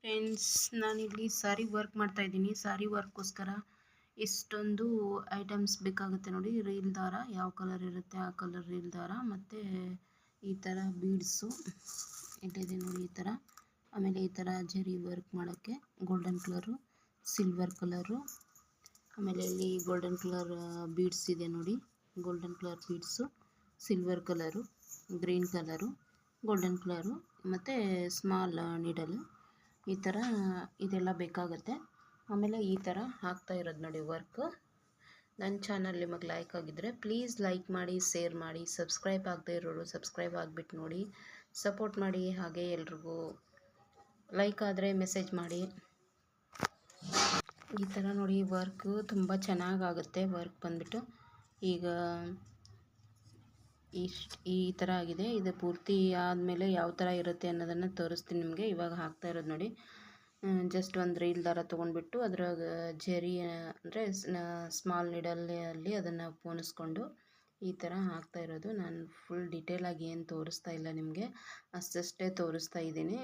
Friends, ನಾನಿಲ್ಲಿ ಸಾರಿ work ಮಾಡ್ತಾ ಇದ್ದೀನಿ. ಸಾರಿ ವರ್ಕ್ಗೋಸ್ಕರ ಇಷ್ಟೊಂದು ಐಟಮ್ಸ್ ಬೇಕಾಗುತ್ತೆ ನೋಡಿ. ರೀಲ್ ದಾರ ಯಾವ ಕಲರ್ ಇರುತ್ತೆ ಆ ಕಲರ್ ರೀಲ್ ದಾರ, ಮತ್ತು ಈ ಥರ ಬೀಡ್ಸು ಇಟ್ಟಿದೆ ನೋಡಿ, ಈ ಥರ. ಆಮೇಲೆ ಈ ಥರ ಜರಿ ವರ್ಕ್ ಮಾಡೋಕ್ಕೆ ಗೋಲ್ಡನ್ ಕಲರು, ಸಿಲ್ವರ್ ಕಲರು, ಆಮೇಲೆ ಇಲ್ಲಿ ಗೋಲ್ಡನ್ ಕಲರ್ ಬೀಡ್ಸ್ ಇದೆ ನೋಡಿ. Golden colour beads, silver colour, green colour, golden colour, ಮತ್ತು ಸ್ಮಾಲ್ ನೀಡಲು, ಈ ಥರ ಇದೆಲ್ಲ ಬೇಕಾಗುತ್ತೆ. ಆಮೇಲೆ ಈ ಥರ ಹಾಕ್ತಾ ಇರೋದು ನೋಡಿ ವರ್ಕ್. ನನ್ನ ಚಾನಲ್ ನಿಮಗೆ ಲೈಕ್ ಆಗಿದ್ದರೆ ಪ್ಲೀಸ್ ಲೈಕ್ ಮಾಡಿ, ಶೇರ್ ಮಾಡಿ. ಸಬ್ಸ್ಕ್ರೈಬ್ ಆಗದೆ ಇರೋರು ಸಬ್ಸ್ಕ್ರೈಬ್ ಆಗಿಬಿಟ್ಟು ನೋಡಿ, ಸಪೋರ್ಟ್ ಮಾಡಿ. ಹಾಗೆ ಎಲ್ರಿಗೂ ಲೈಕ್ ಆದರೆ ಮೆಸೇಜ್ ಮಾಡಿ. ಈ ಥರ ನೋಡಿ ವರ್ಕು ತುಂಬ ಚೆನ್ನಾಗಾಗುತ್ತೆ. ವರ್ಕ್ ಬಂದುಬಿಟ್ಟು ಈಗ ಈ ಥರ ಆಗಿದೆ. ಇದು ಪೂರ್ತಿ ಆದಮೇಲೆ ಯಾವ ಥರ ಇರುತ್ತೆ ಅನ್ನೋದನ್ನು ತೋರಿಸ್ತೀನಿ ನಿಮಗೆ. ಇವಾಗ ಹಾಕ್ತಾ ಇರೋದು ನೋಡಿ. ಜಸ್ಟ್ ಒಂದು ರೀಲ್ ದಾರ ತೊಗೊಂಡ್ಬಿಟ್ಟು ಅದ್ರಾಗ ಜರಿ ಅಂದರೆ ಸ್ಮಾಲ್ ನೀಡಲಲ್ಲಿ ಅದನ್ನು ಪೋಣಿಸ್ಕೊಂಡು ಈ ಥರ ಹಾಕ್ತಾ ಇರೋದು. ನಾನು ಫುಲ್ ಡಿಟೇಲಾಗಿ ಏನು ತೋರಿಸ್ತಾ ಇಲ್ಲ ನಿಮಗೆ, ಅಷ್ಟೇ ತೋರಿಸ್ತಾ ಇದ್ದೀನಿ.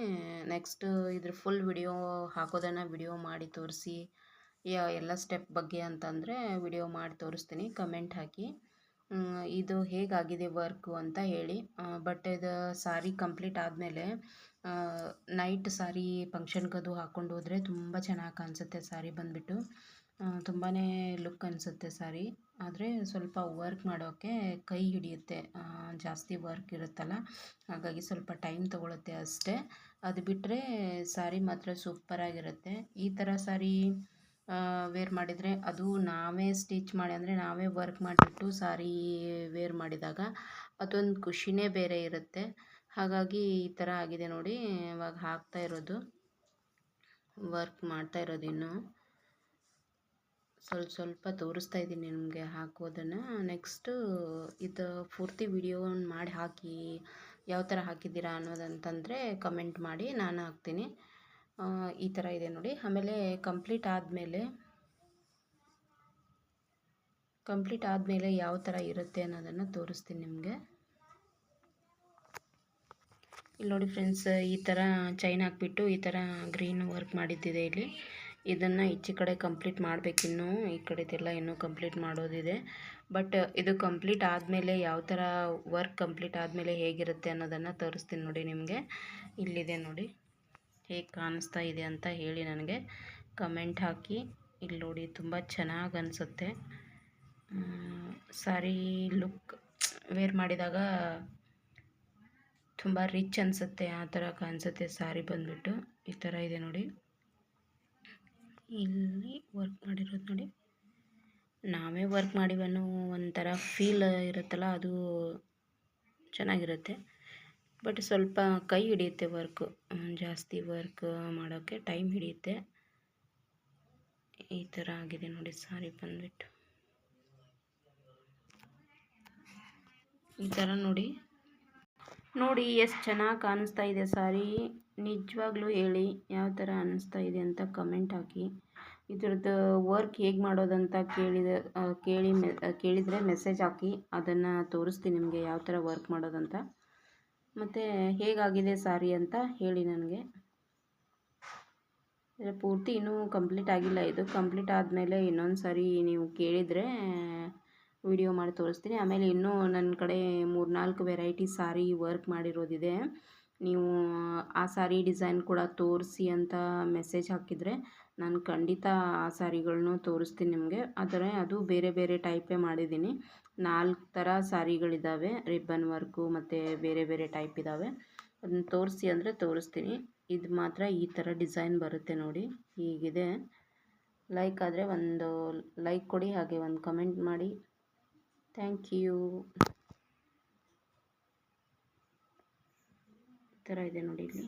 ನೆಕ್ಸ್ಟ್ ಇದ್ರ ಫುಲ್ ವಿಡಿಯೋ ಹಾಕೋದನ್ನು ವಿಡಿಯೋ ಮಾಡಿ ತೋರಿಸಿ ಎಲ್ಲ ಸ್ಟೆಪ್ ಬಗ್ಗೆ ಅಂತಂದರೆ ವಿಡಿಯೋ ಮಾಡಿ ತೋರಿಸ್ತೀನಿ. ಕಮೆಂಟ್ ಹಾಕಿ ಇದು ಹೇಗಾಗಿದೆ ವರ್ಕು ಅಂತ ಹೇಳಿ. ಬಟ್ ಇದು ಸಾರಿ ಕಂಪ್ಲೀಟ್ ಆದಮೇಲೆ ನೈಟ್ ಸಾರಿ ಫಂಕ್ಷನ್ಗದು ಹಾಕ್ಕೊಂಡು ಹೋದರೆ ತುಂಬ ಚೆನ್ನಾಗಿ ಕಾಣಿಸುತ್ತೆ. ಸಾರಿ ಬಂದುಬಿಟ್ಟು ತುಂಬಾ ಲುಕ್ ಅನಿಸುತ್ತೆ ಸಾರಿ. ಆದರೆ ಸ್ವಲ್ಪ ವರ್ಕ್ ಮಾಡೋಕ್ಕೆ ಕೈ ಹಿಡಿಯುತ್ತೆ, ಜಾಸ್ತಿ ವರ್ಕ್ ಇರುತ್ತಲ್ಲ, ಹಾಗಾಗಿ ಸ್ವಲ್ಪ ಟೈಮ್ ತೊಗೊಳುತ್ತೆ ಅಷ್ಟೇ. ಅದು ಬಿಟ್ಟರೆ ಸಾರಿ ಮಾತ್ರ ಸೂಪರಾಗಿರುತ್ತೆ. ಈ ಥರ ಸಾರಿ ವೇರ್ ಮಾಡಿದರೆ, ಅದು ನಾವೇ ಸ್ಟಿಚ್ ಮಾಡಿ ಅಂದರೆ ನಾವೇ ವರ್ಕ್ ಮಾಡಿಬಿಟ್ಟು ಸಾರಿ ವೇರ್ ಮಾಡಿದಾಗ ಅದೊಂದು ಖುಷಿನೇ ಬೇರೆ ಇರುತ್ತೆ. ಹಾಗಾಗಿ ಈ ಥರ ಆಗಿದೆ ನೋಡಿ. ಇವಾಗ ಹಾಕ್ತಾ ಇರೋದು, ವರ್ಕ್ ಮಾಡ್ತಾ ಇರೋದು. ಇನ್ನು ಸ್ವಲ್ಪ ತೋರಿಸ್ತಾ ಇದ್ದೀನಿ ನಿಮಗೆ ಹಾಕೋದನ್ನು. ನೆಕ್ಸ್ಟು ಇದು ಪೂರ್ತಿ ವಿಡಿಯೋವನ್ನು ಮಾಡಿ ಹಾಕಿ ಯಾವ ಥರ ಹಾಕಿದ್ದೀರಾ ಅನ್ನೋದಂತಂದರೆ ಕಮೆಂಟ್ ಮಾಡಿ, ನಾನು ಹಾಕ್ತೀನಿ. ಈ ಥರ ಇದೆ ನೋಡಿ. ಆಮೇಲೆ ಕಂಪ್ಲೀಟ್ ಆದಮೇಲೆ ಯಾವ ಥರ ಇರುತ್ತೆ ಅನ್ನೋದನ್ನು ತೋರಿಸ್ತೀನಿ ನಿಮಗೆ. ಇಲ್ಲಿ ನೋಡಿ ಫ್ರೆಂಡ್ಸ್, ಈ ಥರ ಚೈನ್ ಹಾಕ್ಬಿಟ್ಟು ಈ ಥರ ಗ್ರೀನ್ ವರ್ಕ್ ಮಾಡಿದ್ದಿದೆ ಇಲ್ಲಿ. ಇದನ್ನು ಈಚೆ ಕಡೆ ಕಂಪ್ಲೀಟ್ ಮಾಡಬೇಕಿನ್ನು, ಈ ಕಡೆದೆಲ್ಲ ಇನ್ನೂ ಕಂಪ್ಲೀಟ್ ಮಾಡೋದಿದೆ. ಬಟ್ ಇದು ಕಂಪ್ಲೀಟ್ ಆದಮೇಲೆ ಯಾವ ಥರ ವರ್ಕ್ ಕಂಪ್ಲೀಟ್ ಆದಮೇಲೆ ಹೇಗಿರುತ್ತೆ ಅನ್ನೋದನ್ನು ತೋರಿಸ್ತೀನಿ ನೋಡಿ ನಿಮಗೆ. ಇಲ್ಲಿದೆ ನೋಡಿ, ಹೇಗೆ ಕಾಣಿಸ್ತಾ ಇದೆ ಅಂತ ಹೇಳಿ ನನಗೆ ಕಮೆಂಟ್ ಹಾಕಿ. ಇಲ್ಲಿ ನೋಡಿ, ತುಂಬ ಚೆನ್ನಾಗಿ ಅನಿಸುತ್ತೆ ಸಾರಿ ಲುಕ್. ವೇರ್ ಮಾಡಿದಾಗ ತುಂಬ ರಿಚ್ ಅನಿಸುತ್ತೆ, ಆ ಥರ ಕಾಣಿಸುತ್ತೆ ಸಾರಿ ಬಂದುಬಿಟ್ಟು. ಈ ಥರ ಇದೆ ನೋಡಿ. ಇಲ್ಲಿ ವರ್ಕ್ ಮಾಡಿರೋದು ನೋಡಿ. ನಾವೇ ವರ್ಕ್ ಮಾಡಿವನ್ನೋ ಒಂಥರ ಫೀಲ್ ಇರುತ್ತಲ್ಲ, ಅದು ಚೆನ್ನಾಗಿರುತ್ತೆ. ಬಟ್ ಸ್ವಲ್ಪ ಕೈ ಹಿಡಿಯುತ್ತೆ ವರ್ಕು, ಜಾಸ್ತಿ ವರ್ಕ್ ಮಾಡೋಕ್ಕೆ ಟೈಮ್ ಹಿಡಿಯುತ್ತೆ. ಈ ಥರ ಆಗಿದೆ ನೋಡಿ ಸಾರಿ ಬಂದುಬಿಟ್ಟು. ಈ ಥರ ನೋಡಿ ಎಷ್ಟು ಚೆನ್ನಾಗಿ ಕಾಣಿಸ್ತಾ ಇದೆ ಸಾರಿ. ನಿಜವಾಗ್ಲೂ ಹೇಳಿ ಯಾವ ಥರ ಅನ್ನಿಸ್ತಾ ಇದೆ ಅಂತ ಕಮೆಂಟ್ ಹಾಕಿ. ಇದ್ರದ್ದು ವರ್ಕ್ ಹೇಗೆ ಮಾಡೋದಂತ ಕೇಳಿದರೆ ಮೆಸೇಜ್ ಹಾಕಿ, ಅದನ್ನು ತೋರಿಸ್ತೀನಿ ನಿಮಗೆ ಯಾವ ಥರ ವರ್ಕ್ ಮಾಡೋದಂತ. ಮತ್ತು ಹೇಗಾಗಿದೆ ಸಾರಿ ಅಂತ ಹೇಳಿ ನನಗೆ. ಪೂರ್ತಿ ಇನ್ನೂ ಕಂಪ್ಲೀಟ್ ಆಗಿಲ್ಲ. ಇದು ಕಂಪ್ಲೀಟ್ ಆದಮೇಲೆ ಇನ್ನೊಂದು ಸಾರಿ ನೀವು ಕೇಳಿದರೆ ವಿಡಿಯೋ ಮಾಡಿ ತೋರಿಸ್ತೀನಿ. ಆಮೇಲೆ ಇನ್ನೂ ನನ್ನ ಕಡೆ 3-4 ವೆರೈಟಿ ಸಾರಿ ವರ್ಕ್ ಮಾಡಿರೋದಿದೆ. ನೀವು ಆ ಸಾರಿ ಡಿಸೈನ್ ಕೂಡ ತೋರಿಸಿ ಅಂತ ಮೆಸೇಜ್ ಹಾಕಿದರೆ ನಾನು ಖಂಡಿತ ಆ ಸಾರಿಗಳನ್ನೂ ತೋರಿಸ್ತೀನಿ ನಿಮಗೆ. ಆದರೆ ಅದು ಬೇರೆ ಬೇರೆ ಟೈಪೇ ಮಾಡಿದ್ದೀನಿ. 4 ಥರ ಸಾರಿಗಳಿದ್ದಾವೆ, ರಿಬ್ಬನ್ ವರ್ಕು ಮತ್ತು ಬೇರೆ ಬೇರೆ ಟೈಪ್ ಇದ್ದಾವೆ. ಅದನ್ನು ತೋರಿಸಿ ಅಂದರೆ ತೋರಿಸ್ತೀನಿ. ಇದು ಮಾತ್ರ ಈ ಥರ ಡಿಸೈನ್ ಬರುತ್ತೆ ನೋಡಿ, ಹೀಗಿದೆ. ಲೈಕ್ ಆದರೆ ಒಂದು ಲೈಕ್ ಕೊಡಿ, ಹಾಗೆ ಒಂದು ಕಮೆಂಟ್ ಮಾಡಿ. Thank you. ಈ ಥರ ಇದೆ ನೋಡಿ ಇಲ್ಲಿ.